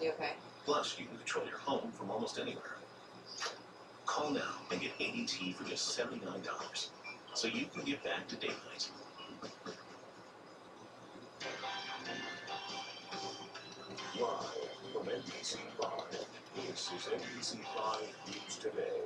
You okay? Plus, you can control your home from almost anywhere. Call now and get ADT for just $79, so you can get back to date night. Live from NBC5, this is NBC5 News Today.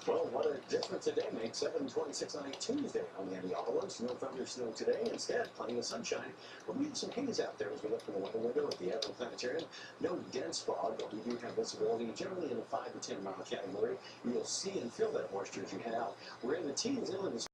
Well, what a difference a day makes. 7:26 on a Tuesday on the Indianapolis. No thunder, snow today. Instead, plenty of sunshine. But we have some haze out there as we look from the weather window at the Admiral Planetarium. No dense fog, but we do have visibility generally in the 5 to 10 mile category. You'll see and feel that moisture as you head out. We're in the teens into the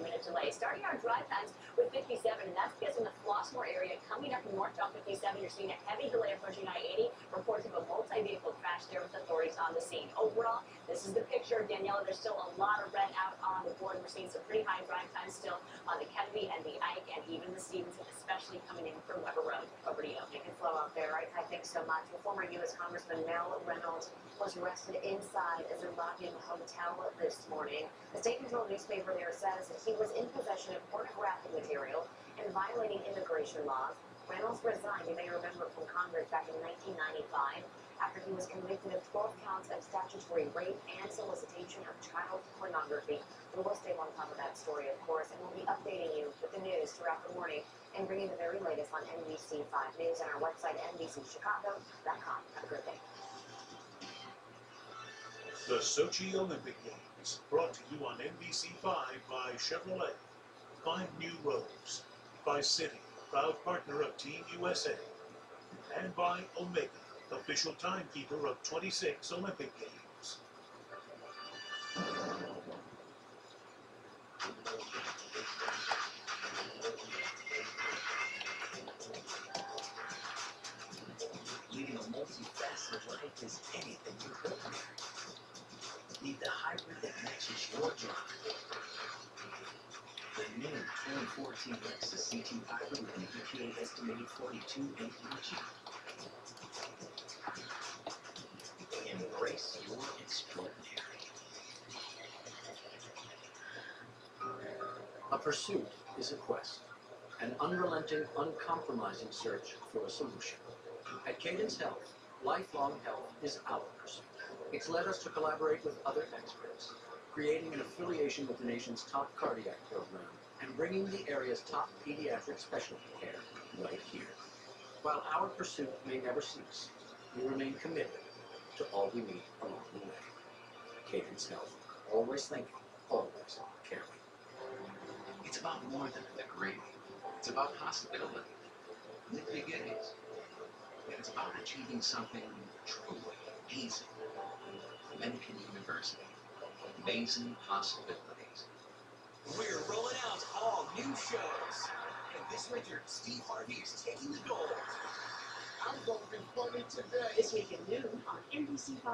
minute delay. Starting our drive times with 57, and that's because in the Flossmoor area, coming up northbound 57, you're seeing a heavy delay approaching I-80. Reports of a multi-vehicle crash there with authorities on the scene. Overall, this is the picture. Daniela, there's still a lot of red out on the board. We're seeing some pretty high drive times still on the Kennedy and the Ike and even the Stevenson, especially coming in from Weber Road. Over to you. It can flow out there, right? I think so much. Well, former U.S. Congressman Mel Reynolds was arrested inside as a lobby of a hotel this morning. The state-controlled newspaper there says that he was in possession of pornographic material and violating immigration laws. Reynolds resigned, you may remember, from Congress back in 1995 after he was convicted of 12 counts of statutory rape and solicitation of child pornography. We will stay on top of that story, of course, and we'll be updating you with the news throughout the morning and bringing the very latest on NBC5 News and our website, NBCChicago.com. Have a good day. The Sochi Olympic Games, brought to you on NBC5 by Chevrolet. Find new roads. By Citi, proud partner of Team USA. And by Omega, official timekeeper of 26 Olympic Games. Leading a multifaceted life is anything you could be. Need the hybrid that matches your drive. The new 2014 Lexus CT Hybrid with an EPA estimated 42 mpg. Embrace your extraordinary. A pursuit is a quest, an unrelenting, uncompromising search for a solution. At Cadence Health, lifelong health is our pursuit. It's led us to collaborate with other experts, creating an affiliation with the nation's top cardiac program and bringing the area's top pediatric specialty care right here. While our pursuit may never cease, we remain committed to all we meet along the way. Cadence Health, always thinking, always caring. It's about more than a degree. It's about possibility, new beginnings. And it's about achieving something truly amazing. American University, amazing possibilities. We're rolling out all new shows. And this winter, Steve Harvey is taking the gold. I'm going to be funny today. This week at noon on NBC5.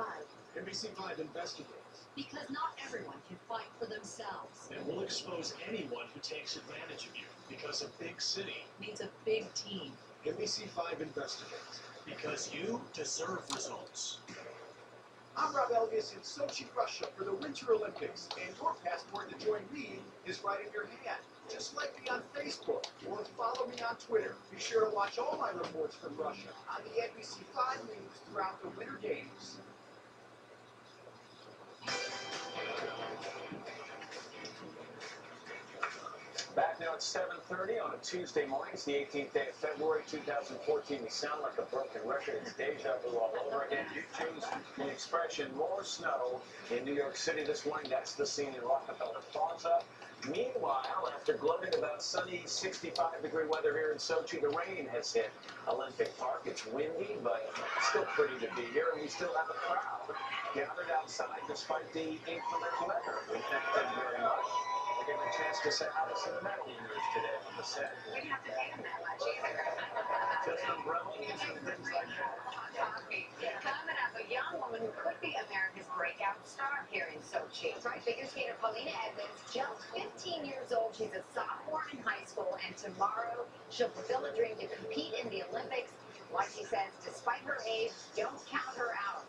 NBC5 investigates. Because not everyone can fight for themselves. And we'll expose anyone who takes advantage of you, because a big city Needs a big team. NBC5 investigates. because you deserve results. I'm Rob Elvis in Sochi, Russia for the Winter Olympics, and your passport to join me is right in your hand. Just like me on Facebook or follow me on Twitter. Be sure to watch all my reports from Russia on the NBC5 News throughout the Winter Games. Back now at 7:30 on a Tuesday morning. It's the 18th day of February 2014. We sound like a broken record. It's deja vu all over again. You choose the expression more snow in New York City this morning. That's the scene in Rockefeller Plaza. Meanwhile, after gloating about sunny 65-degree weather here in Sochi, the rain has hit Olympic Park. It's windy, but still pretty to be here, and we still have a crowd gathered outside despite the inclement weather. We thank them very much. We're getting a chance to say hi to some medal winners today on the set. We didn't have to pay them that much either. Just umbrellas and things like that. Coming up, a young woman who could be America's breakout star here in Sochi. That's right, figure skater Paulina Edmonds, just 15 years old. She's a sophomore in high school, and tomorrow she'll fulfill a dream to compete in the Olympics. Like she says, despite her age, don't count her out.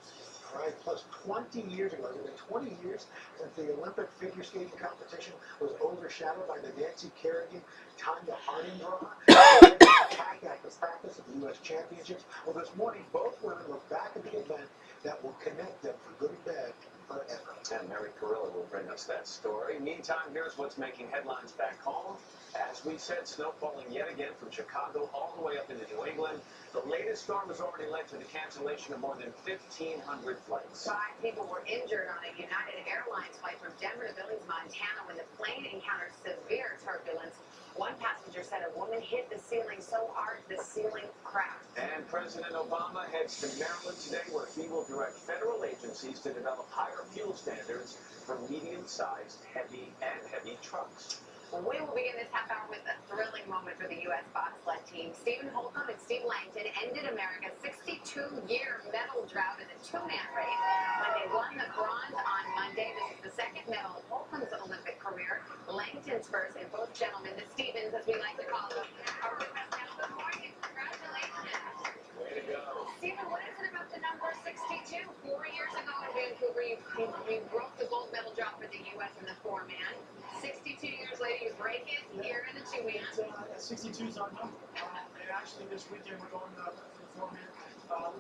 All right, plus 20 years ago, it's been 20 years since the Olympic figure skating competition was overshadowed by the Nancy Kerrigan Tanya Harding draw. Attack after practice at the U.S. Championships. Well, this morning, both women look back at the event that will connect them for good and bad forever. And Mary Carrillo will bring us that story. Meantime, here's what's making headlines back home. As we said, snow falling yet again from Chicago all the way up into New England. The latest storm has already led to the cancellation of more than 1,500 flights. 5 people were injured on a United Airlines flight from Denver to Billings, Montana, when the plane encountered severe turbulence. One passenger said a woman hit the ceiling so hard the ceiling cracked. And President Obama heads to Maryland today, where he will direct federal agencies to develop higher fuel standards for medium-sized heavy trucks. We will begin this half hour with a thrilling moment for the U.S. bobsled team. Stephen Holcomb and Steve Langton ended America's 62-year medal drought in the 2-man race when they won the bronze on Monday. This is the second medal of Holcomb's Olympic career, Langton's first, and both gentlemen, the Stevens, as we like to call them, are with us now. Good morning. Congratulations. Way to go. Stephen, what is it about the number 62? 4 years ago in Vancouver, you broke the gold medal drought for the U.S. in the 4-man. 62 years later, you break it here in the 2-man. 62 is our number. And actually, this weekend we're going for the 4-man.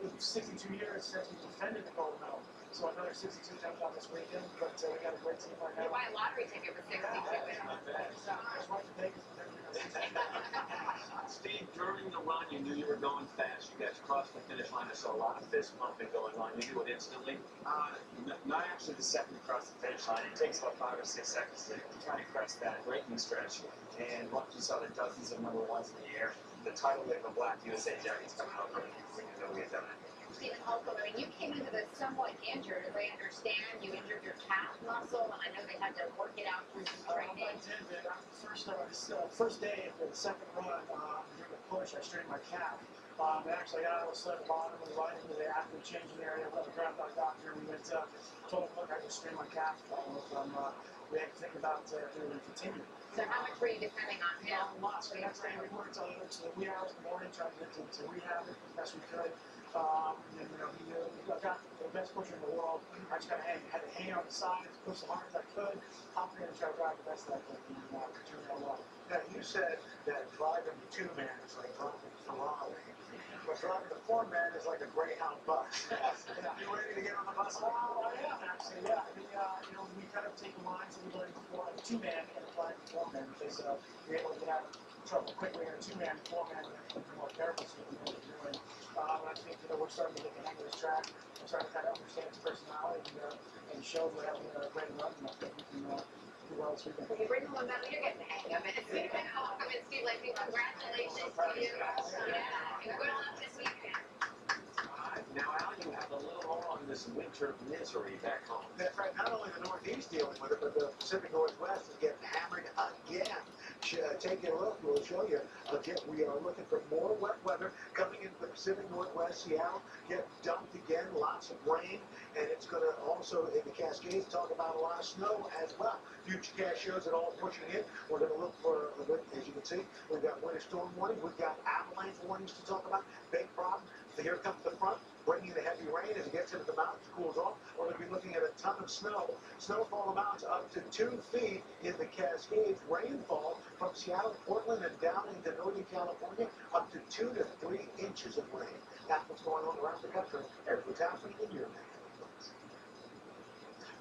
It was 62 years since we defended the gold medal. So another 62 comes out this weekend. But we got a great team right now. You buy a lottery ticket for 62. Steve, during the run, you knew you were going fast. You guys crossed the finish line. I saw a lot of fist pumping going on. You knew it instantly? Not actually the second across the finish line. It takes about 5 or 6 seconds to try to crest that braking stretch. And once you saw the dozens of number 1s in the air, the tidal wave of black USA jackets coming over, we knew we had done it. Stephen Holcomb, I mean, you came into this somewhat injured. As I understand, you injured your calf muscle, and I know they had to work it out through some training. I did, but first day of the second run, during the push, I strained my calf. Actually, I got out of the sled bottom and right into the athlete changing area. I grabbed our doctor. We went told him, look, I just strained my calf. We had to think about if we were going to continue. So how much were you depending on him? Lots. The next day we worked until the wee hours in the morning, trying to get to rehab it as best we could. And he got the best pusher in the world. I just had to hang on the sides, push as hard as I could, hop in and try to drive the best that I could, and turn out well. Now, you said that driving the 2-man is like driving a Ferrari, but driving the 4-man is like a Greyhound bus. You ready to get on the bus? Oh, I am actually, yeah. I mean, we kind of take the lines that we learned before on the 2-man and apply it to the 4-man because we're able to get out of trouble quickly in a 2-man, 4-man, and be more careful so we know what we're doing. I think we're starting to get the hang of this track. We're starting to kind of understand his personality and show we're having a great run. And I think we can do well this weekend. When you bring home a medal, you're getting the hang of it. Stephen Holcomb and Steve Langton, congratulations to you. Yeah, and good luck this weekend. Now, Al, you have a little more on this winter misery back home. That's right. Not only the Northeast dealing with it, but the Pacific Northwest is getting hammered again. Take a look. We'll show you. Again, we are looking for more wet weather coming into the Pacific Northwest. Seattle get dumped again. Lots of rain. And it's going to also, in the Cascades, talk about a lot of snow as well. Futurecast shows it all pushing in. We're going to look for, as you can see, we've got winter storm warnings. We've got avalanche warnings to talk about. Big problem. So here comes the front, bringing the heavy rain as it gets into the mountains, cools off. We're going to be looking at a ton of snow. Snowfall amounts up to 2 feet in the Cascades. Rainfall from Seattle, Portland, and down into Northern California, up to 2 to 3 inches of rain. That's what's going on around the country. There's what's happening in your neck.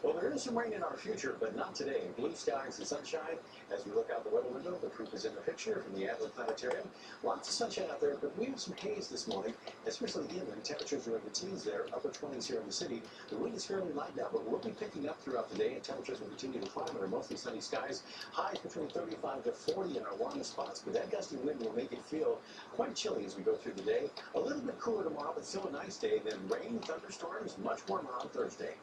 Well, there is some rain in our future, but not today. Blue skies and sunshine. As we look out the weather window, the proof is in the picture from the Adler Planetarium. Lots of sunshine out there, but we have some haze this morning, especially inland. Temperatures are in the teens there, upper 20s here in the city. The wind is fairly light now, but we'll be picking up throughout the day, and temperatures will continue to climb under mostly sunny skies. Highs between 35 to 40 in our warmest spots, but that gusty wind will make it feel quite chilly as we go through the day. A little bit cooler tomorrow, but still a nice day. Then rain, thunderstorms, much warmer on Thursday.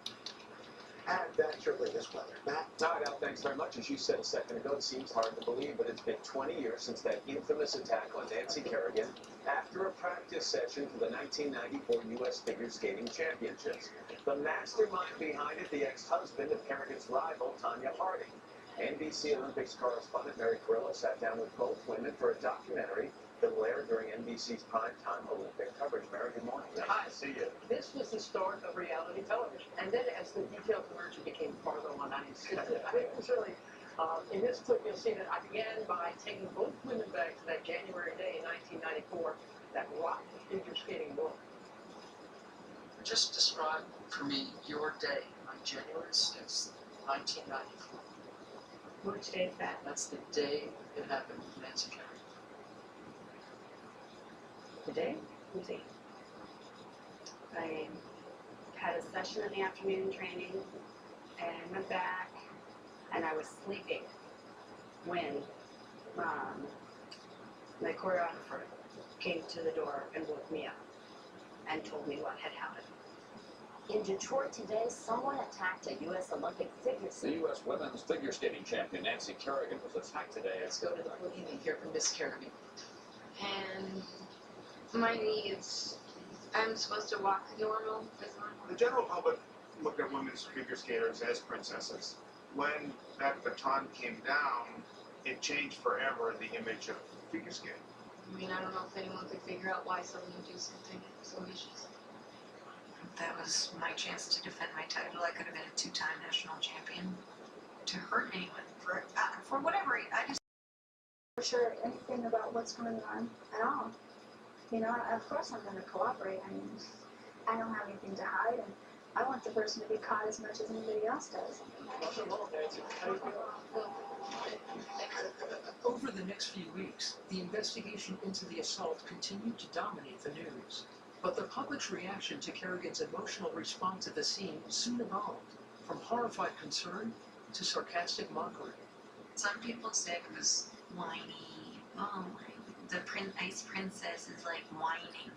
And that's your latest weather. Matt? All right, Al, thanks very much. As you said a second ago, it seems hard to believe, but it's been 20 years since that infamous attack on Nancy Kerrigan after a practice session for the 1994 U.S. Figure Skating Championships. The mastermind behind it, the ex-husband of Kerrigan's rival, Tanya Harding. NBC Olympics correspondent Mary Carrillo sat down with both women for a documentary that will air during NBC's primetime Olympic coverage. Mary, good morning. Nice Hi. to see you. This was the start of reality television. And then as the detailed commercial became farther along, it was really, in this clip, you'll see that I began by taking both women back to that January day in 1994 that rocked figure skating book. Just describe for me your day on January 6th, 1994. Which day is that? That's the day it happened with Nancy Kerrigan. Today? Let me see. I had a session in the afternoon training and went back, and I was sleeping when my choreographer came to the door and woke me up and told me what had happened. In Detroit today, someone attacked a U.S. Olympic figure The skater. U.S. women's figure skating champion Nancy Kerrigan was attacked today. Let's go to the podium and hear from Miss Kerrigan. And my knees, I'm supposed to walk normal as normal. The general public looked at women's figure skaters as princesses. When that baton came down, it changed forever the image of figure skating. I mean, I don't know if anyone could figure out why someone would do something so vicious. That was my chance to defend my title. I could have been a two-time national champion. To hurt anyone for whatever, I just sure anything about what's going on at all. You know, of course I'm going to cooperate. I mean, I don't have anything to hide, and I want the person to be caught as much as anybody else does. Over the next few weeks, the investigation into the assault continued to dominate the news. But the public's reaction to Kerrigan's emotional response at the scene soon evolved, from horrified concern to sarcastic mockery. some people said it was whiny. Oh my, the ice princess is like whining.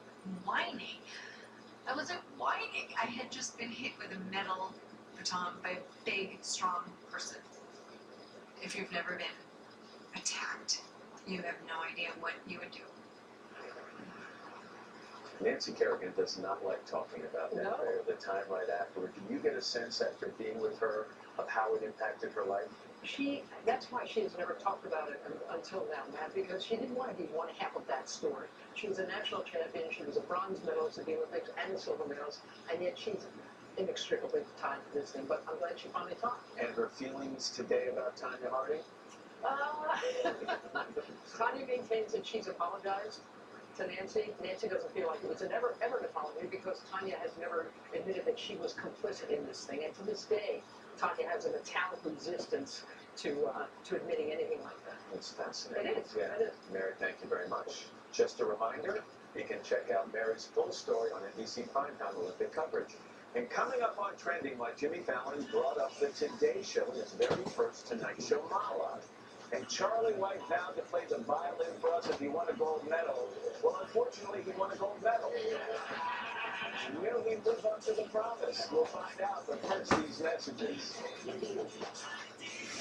Whining? I wasn't whining. I had just been hit with a metal baton by a big, strong person. If you've never been attacked, you have no idea what you would do. Nancy Kerrigan does not like talking about that affair, the time right afterward. Do you get a sense after being with her of how it impacted her life? That's why she has never talked about it until now, Matt, because she didn't want to be one half of that story. She was a national champion, she was a bronze medalist at the Olympics and silver medals, and yet she's inextricably tied to this thing, but I'm glad she finally talked. And her feelings today about Tanya Harding? Tanya maintains that she's apologized to Nancy. Nancy doesn't feel like it was ever an apology because Tanya has never admitted that she was complicit in this thing, and to this day, Tanya has a metallic resistance to admitting anything like that. It's fascinating. It is. Yeah. It is. Mary, thank you very much. Just a reminder, you can check out Mary's full story on NBC Primetime Olympic coverage. And coming up on Trending, like Jimmy Fallon brought up the Today Show in his very first Tonight Show monologue. And Charlie White vowed to play the violin for us if he won a gold medal. Well, unfortunately, he won a gold medal. Will he live up to the promise? We'll find out, but first, these messages.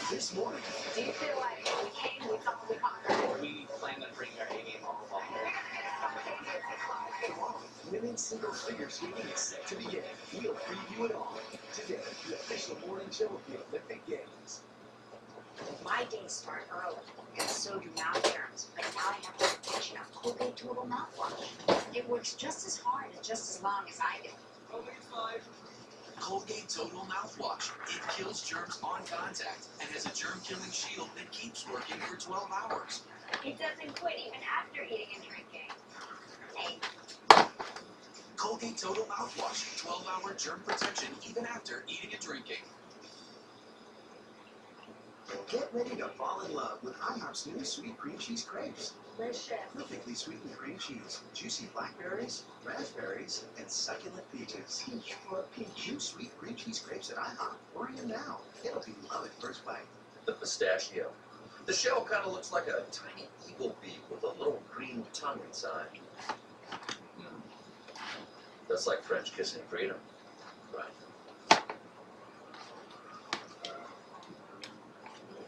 This morning, Do you feel like we came, we thought we conquered? We plan on bringing our A game all along. tomorrow, women's singles figure skating is set to begin. We'll preview it all today, the official morning show of the Olympic Games. My days start early, and so do mouth germs. But now I have the protection of Colgate Total Mouthwash. It works just as hard and just as long as I do. Colgate Total Mouthwash. It kills germs on contact and has a germ-killing shield that keeps working for 12 hours. It doesn't quit even after eating and drinking. Hey. Colgate Total Mouthwash. 12-hour germ protection even after eating and drinking. Get ready to fall in love with IHOP's new sweet cream cheese crepes. Delicious. Perfectly sweetened cream cheese, juicy blackberries, raspberries, and succulent peaches. Peach for peach. New sweet cream cheese crepes at IHOP. Order them now. It'll be love at first bite. The pistachio. The shell kind of looks like a tiny eagle beak with a little green tongue inside. That's like French kissing freedom. Right.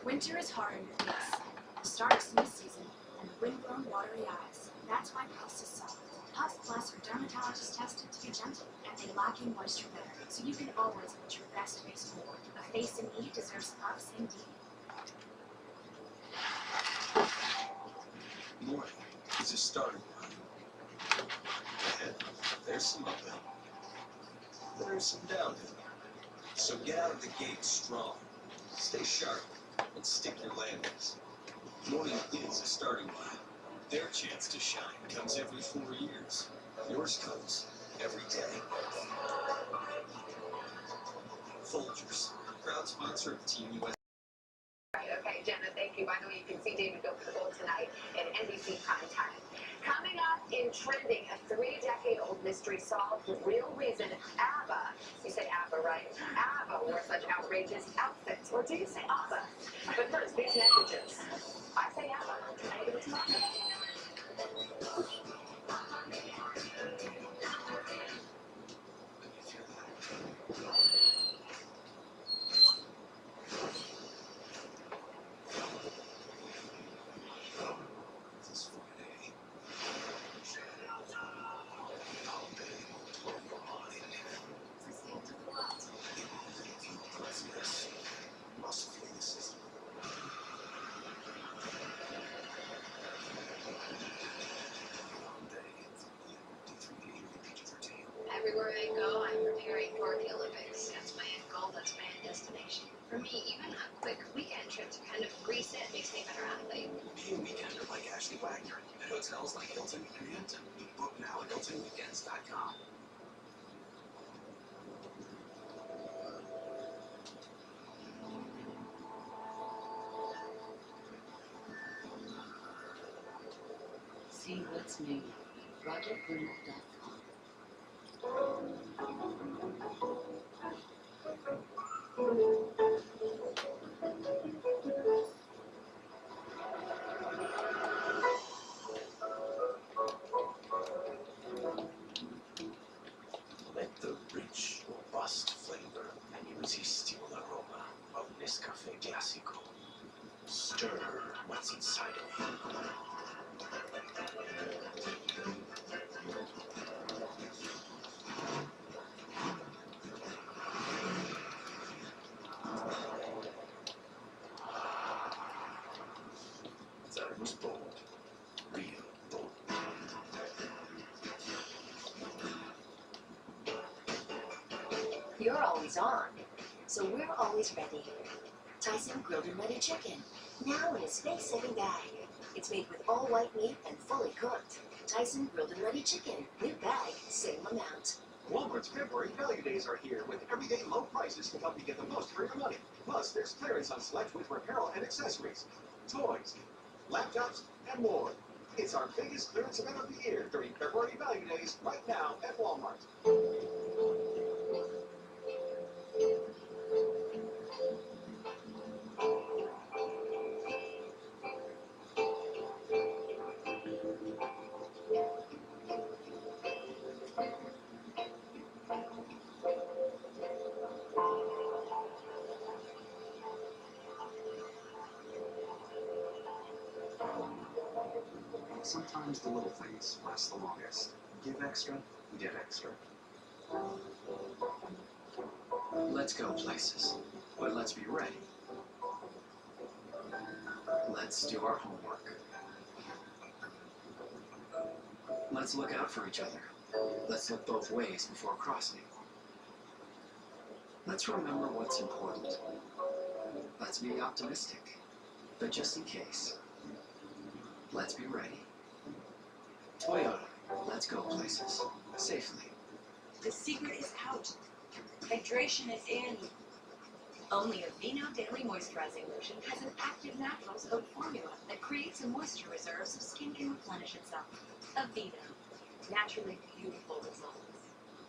Winter is hard, yes. The start of snow season and windblown, watery eyes. That's why Puffs is soft. Puffs Plus are dermatologist tested to be gentle, and they lock in moisture better, so you can always put your best face forward. A face in need deserves Puffs indeed. Morning is a starting line. Ahead, there's some uphill. There's some downhill. So get out of the gate strong. Stay sharp and stick your landings. Morning is a starting line. Their chance to shine comes every 4 years. Yours comes every day. Folgers, proud sponsor of Team USA. Right, okay, Jenna, thank you. By the way, you can see David go for the goal tonight in NBC Primetime. Coming up in trending, a 3-decade-old mystery solved. The real reason ABBA, you say ABBA, right? ABBA wore such outrageous outfits. Or do you say ABBA? But first, these messages. I say ABBA. I give it to Mom. Everywhere I go, I'm preparing for the Olympics. That's my end goal, that's my end destination. For me, even a quick weekend trip to kind of grease it makes me a better athlete. Be a weekender like Ashley Wagner at hotels like Hilton and Hampton. Book now at HiltonWeekends.com. See what's new. RogerBruno.com. Let the rich, robust flavor and irresistible aroma of Nescafe Clásico stir what's inside of you. That was bold. Real bold. You're always on, so we're always ready. Tyson Grilled and Ready Chicken, now in a space-saving bag. It's made with all white meat and fully cooked. Tyson Grilled and Ready Chicken, new bag, same amount. Walmart's February Value Days are here with everyday low prices to help you get the most for your money. Plus, there's clearance on select winter apparel and accessories, toys, laptops, and more. It's our biggest clearance event of the year during February Value Days right now at Walmart. Sometimes the little things last the longest. Give extra, get extra. Let's go places, but let's be ready. Let's do our homework. Let's look out for each other. Let's look both ways before crossing. Let's remember what's important. Let's be optimistic, but just in case, let's be ready. Toyota, let's go places, safely. The secret is out. Hydration is in. Only Aveeno Daily Moisturizing Lotion has an active natural soap formula that creates a moisture reserve so skin can replenish itself. Aveeno. Naturally beautiful results.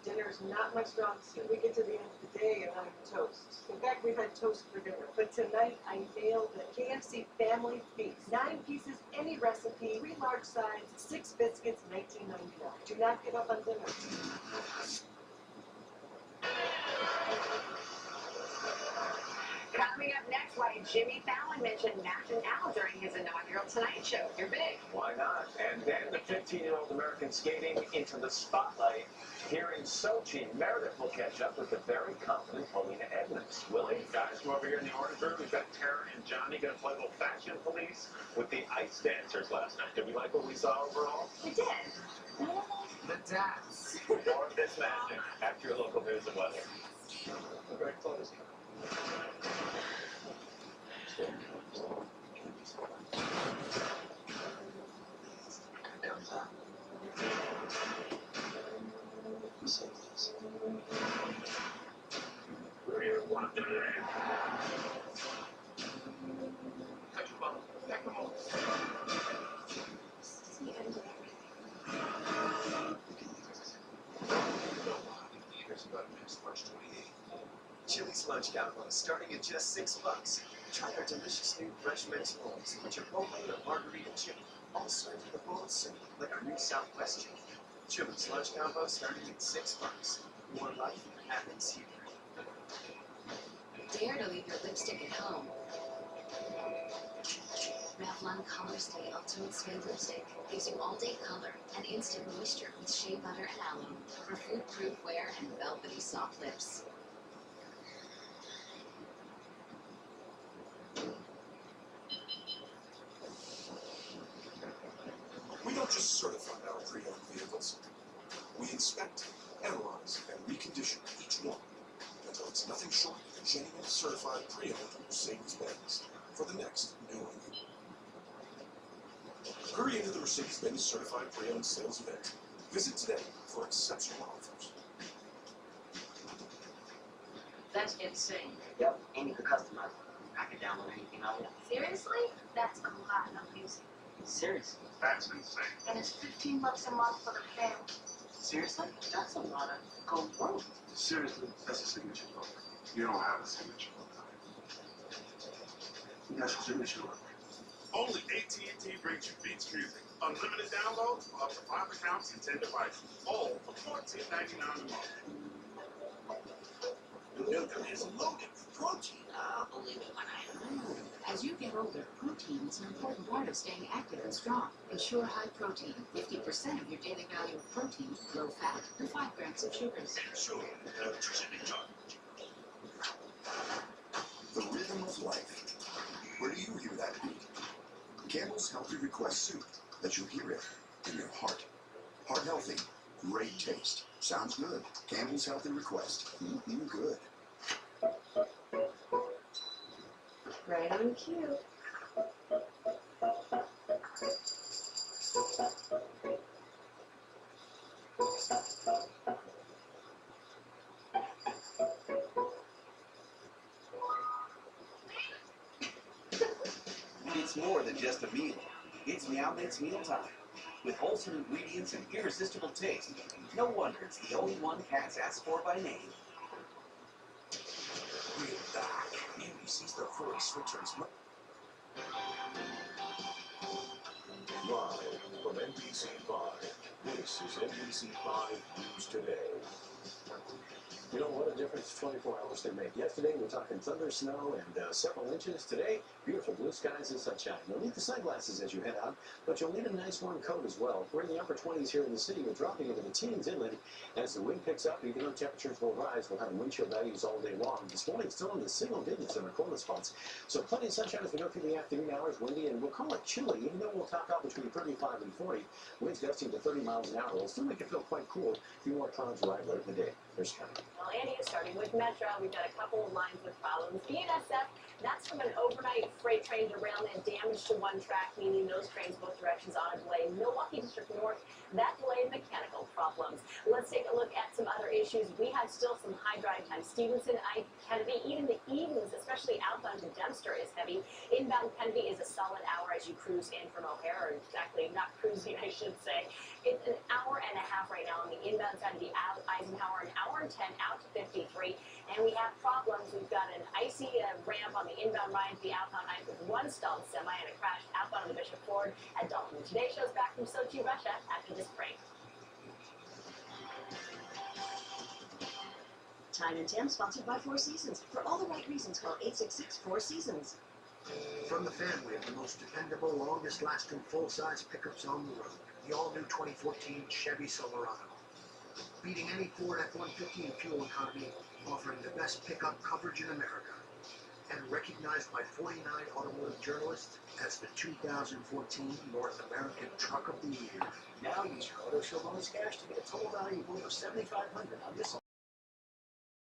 Dinner's not my strong suit. We get to the end of the day and I'm toast. In fact, we've had toast for dinner. But tonight, I nailed it. KFC Family Feast. 9 pieces, any recipe, 3 large sides, 6 biscuits, $19.99. Do not give up on dinner. Coming up next, why Jimmy Fallon mentioned Matt and Al during his inaugural Tonight Show. You're big. Why not? And then the 15-year-old American skating into the spotlight. Here in Sochi, Meredith will catch up with the very confident Paulina Edmonds. Willie? Guys, from over here in the orange room, we've got Tara and Johnny going to play a little fashion police with the ice dancers last night. Did we like what we saw overall? We did. The dance. More of this magic after your local news and weather. We're very close. want to do. Touch your bottle. Back them all. It's the end of Here's about March 28th. Chili's lunch combo starting at just $6. Try our delicious new fresh mix rolls, which are homemade or margarita chili, all served with a bowl of soup, like our new Southwest chili. Chili's lunch combo starting at $6. More life happens here. Dare to leave your lipstick at home. Revlon Color Stay Ultimate Spin Lipstick gives you all-day color and instant moisture with shea butter and alum for food-proof wear and velvety soft lips. We don't just certify our pre-owned vehicles. We inspect, analyze, and recondition each one until it's nothing short of a genuine certified pre-owned Mercedes-Benz for the next new one. Hurry into the Mercedes-Benz Certified Pre-Owned Sales event. Visit today for exceptional offers. That's insane. Yep, and you can customize it. I can download anything on it. Seriously? That's a lot of music. Seriously? That's insane. And it's $15 a month for the family. Seriously? That's a lot of gold road. Seriously, that's a signature book. You don't have a signature book. That's your signature book. Only AT&T brings you Beats Music. Unlimited downloads for up to 5 accounts and 10 devices. All for $14.99 a month. Milk is loaded with protein. I'll believe it when I know. As you get older, protein is an important part of staying active and strong. Ensure high protein, 50% of your daily value of protein, low fat, and 5 grams of sugars. Sure, nutrition in charge. The rhythm of life. Where do you hear that beat? Campbell's Healthy Request Soup. That you hear it in your heart. Heart healthy, great taste. Sounds good. Campbell's Healthy Request. Good. Right on cue. It's more than just a meal. It's Meow Mix mealtime. With wholesome ingredients and irresistible taste, no wonder it's the only one cats ask for by name. We're back. NBC's The Voice returns live from NBC5. This is NBC5 News Today. You know what a difference 24 hours can make. Yesterday, we're talking thunder, snow, and several inches. Today, beautiful blue skies and sunshine. You'll need the sunglasses as you head out, but you'll need a nice warm coat as well. We're in the upper 20s here in the city. We're dropping into the teens inland. As the wind picks up, even though temperatures will rise, we'll have wind chill values all day long. This morning, still in the single digits in the coldest spots. So plenty of sunshine as we go through the afternoon hours, windy, and we'll call it chilly, even though we'll top out between 35 and 40. Winds gusting to 30 miles an hour. It'll still make it feel quite cool. A few more clouds arrive later in the day. There's Scott. Well, Andy, starting with Metro, we've got a couple of lines with problems. BNSF, that's from an overnight freight train derailment, damage to one track, meaning those trains both directions on a delay. Milwaukee District North, that delay, mechanical problems. Let's take a look at some other issues. We have still some high drive time. Stevenson, Kennedy, even the evenings, especially outbound to Dempster, is heavy. Inbound Kennedy is a solid hour as you cruise in from O'Hare, or exactly, not cruising, I should say. It's an hour and a half right now on the inbound side of the Eisenhower, an hour and 10 out to 53. And we have problems. We've got an icy ramp on the inbound Ryan to the outbound I with one stalled semi and a crash outbound on the Bishop Ford at Dalton. Today's show's back from Sochi, Russia after this break. Time and Tim, sponsored by Four Seasons. For all the right reasons, call 866-4-SEASONS. From the family of the most dependable, longest-lasting full-size pickups on the road, the all-new 2014 Chevy Silverado. Beating any Ford F-150 in fuel economy, offering the best pickup coverage in America. And recognized by 49 automotive journalists as the 2014 North American Truck of the Year. Now use your Auto Show bonus cash to get a total value of over $7,500 on this.